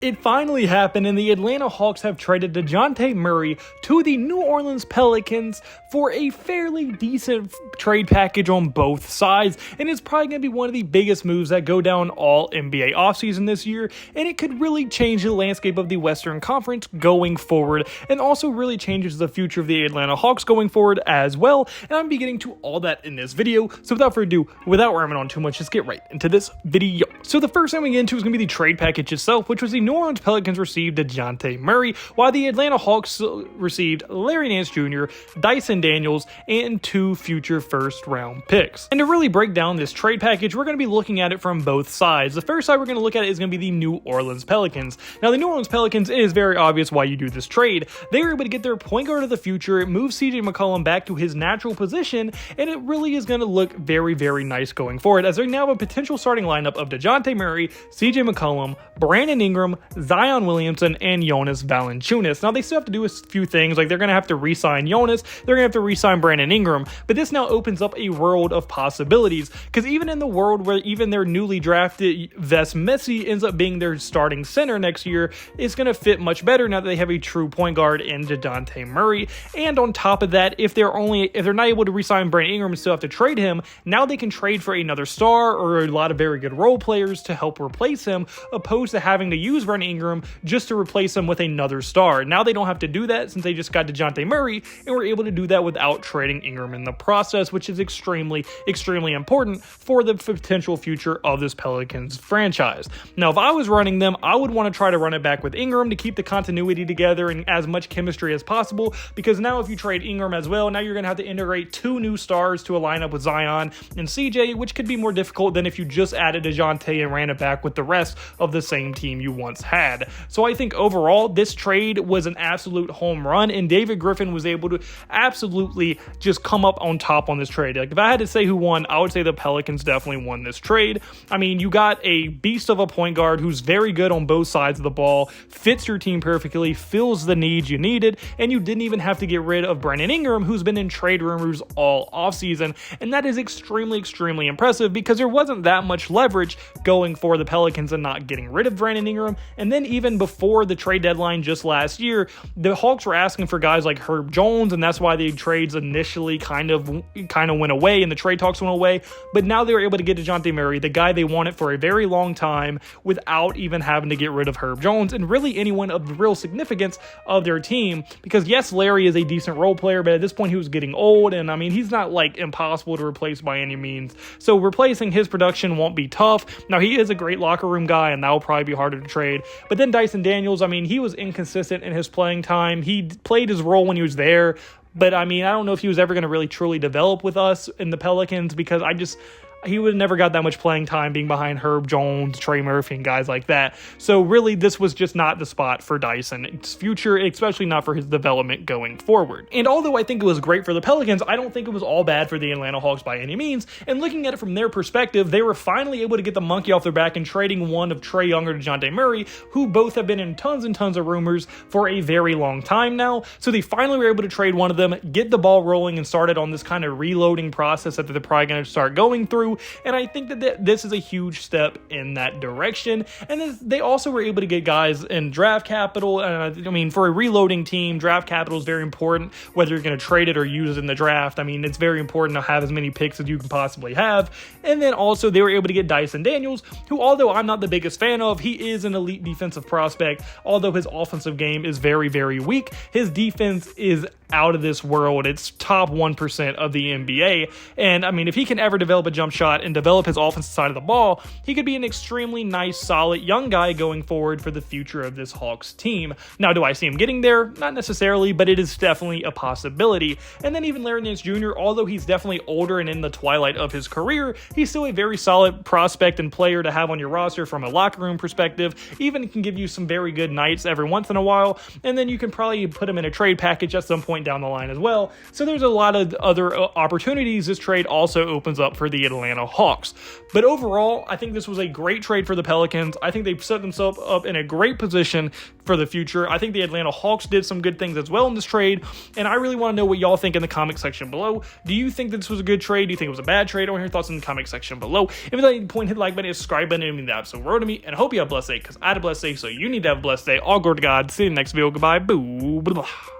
It finally happened, and the Atlanta Hawks have traded Dejounte Murray to the New Orleans Pelicans for a fairly decent trade package on both sides, and it's probably going to be one of the biggest moves that go down all NBA offseason this year, and it could really change the landscape of the Western Conference going forward, and also really changes the future of the Atlanta Hawks going forward as well, and I'm going to be getting to all that in this video. So without further ado, without rambling on too much, let's get right into this video. So the first thing we get into is going to be the trade package itself, which was the New Orleans Pelicans received Dejounte Murray, while the Atlanta Hawks received Larry Nance Jr., Dyson Daniels, and 2 future first-round picks. And to really break down this trade package, we're going to be looking at it from both sides. The first side we're going to look at is going to be the New Orleans Pelicans. Now, the New Orleans Pelicans, it is very obvious why you do this trade. They were able to get their point guard of the future, move CJ McCollum back to his natural position, and it really is going to look very, very nice going forward, as they now have a potential starting lineup of Dejounte Murray, CJ McCollum, Brandon Ingram, Zion Williamson, and Jonas Valanciunas. Now, they still have to do a few things, like they're going to have to re-sign Jonas, they're going to have to re-sign Brandon Ingram, but this now opens up a world of possibilities, because even in the world where even their newly drafted Wes Messi ends up being their starting center next year, it's going to fit much better now that they have a true point guard in Dejounte Murray. And on top of that, if they're not able to re-sign Brandon Ingram and still have to trade him, now they can trade for another star or a lot of very good role players to help replace him, opposed to having to use Brandon Ingram just to replace him with another star. Now they don't have to do that since they just got Dejounte Murray, and we're able to do that without trading Ingram in the process, which is extremely, extremely important for the potential future of this Pelicans franchise. Now, if I was running them, I would want to try to run it back with Ingram to keep the continuity together and as much chemistry as possible, because now if you trade Ingram as well, now you're going to have to integrate 2 new stars to a lineup with Zion and CJ, which could be more difficult than if you just added Dejounte and ran it back with the rest of the same team you once had. So I think overall, this trade was an absolute home run, and David Griffin was able to absolutely just come up on top on this trade. Like, if I had to say who won, I would say the Pelicans definitely won this trade. I mean, you got a beast of a point guard who's very good on both sides of the ball, fits your team perfectly, fills the needs you needed, and you didn't even have to get rid of Brandon Ingram, who's been in trade rumors all offseason, and that is extremely, extremely impressive, because there wasn't that much leverage going for the Pelicans and not getting rid of Brandon Ingram. And then even before the trade deadline just last year, the Hawks were asking for guys like Herb Jones, and that's why the trades initially kind of went away and the trade talks went away. But now they were able to get Dejounte Murray, the guy they wanted for a very long time, without even having to get rid of Herb Jones and really anyone of the real significance of their team. Because yes, Larry is a decent role player, but at this point he was getting old, and I mean, he's not like impossible to replace by any means. So replacing his production won't be tough. Now, he is a great locker room guy, and that will probably be harder to trade. But then Dyson Daniels, I mean, he was inconsistent in his playing time. He played his role when he was there, but I mean, I don't know if he was ever going to really truly develop with us in the Pelicans, because he would have never got that much playing time being behind Herb Jones, Trey Murphy, and guys like that. So really, this was just not the spot for Dyson's future, especially not for his development going forward. And although I think it was great for the Pelicans, I don't think it was all bad for the Atlanta Hawks by any means. And looking at it from their perspective, they were finally able to get the monkey off their back in trading one of Trae Young or Dejounte Murray, who both have been in tons and tons of rumors for a very long time now. So they finally were able to trade one of them, get the ball rolling, and started on this kind of reloading process that they're probably going to start going through. And I think that this is a huge step in that direction. And they also were able to get guys in draft capital. I mean, for a reloading team, draft capital is very important, whether you're going to trade it or use it in the draft. I mean, it's very important to have as many picks as you can possibly have. And then also they were able to get Dyson Daniels, who, although I'm not the biggest fan of, he is an elite defensive prospect. Although his offensive game is very, very weak, his defense is out of this world. It's top 1% of the NBA. And I mean, if he can ever develop a jump shot and develop his offensive side of the ball, he could be an extremely nice, solid young guy going forward for the future of this Hawks team. Now, do I see him getting there? Not necessarily, but it is definitely a possibility. And then even Larry Nance Jr., although he's definitely older and in the twilight of his career, he's still a very solid prospect and player to have on your roster from a locker room perspective. Even can give you some very good nights every once in a while. And then you can probably put him in a trade package at some point down the line as well. So there's a lot of other opportunities this trade also opens up for the Atlanta Atlanta Hawks. But overall, I think this was a great trade for the Pelicans. I think they've set themselves up in a great position for the future. I think the Atlanta Hawks did some good things as well in this trade, and I really want to know what y'all think in the comment section below. Do you think that this was a good trade? Do you think it was a bad trade? I want to hear your thoughts in the comment section below. If you like any point, hit the like button, hit the subscribe button, and mean the absolute world to me, and I hope you have a blessed day, because I had a blessed day, so you need to have a blessed day. All glory to God. See you in the next video. Goodbye. Boo. Blah.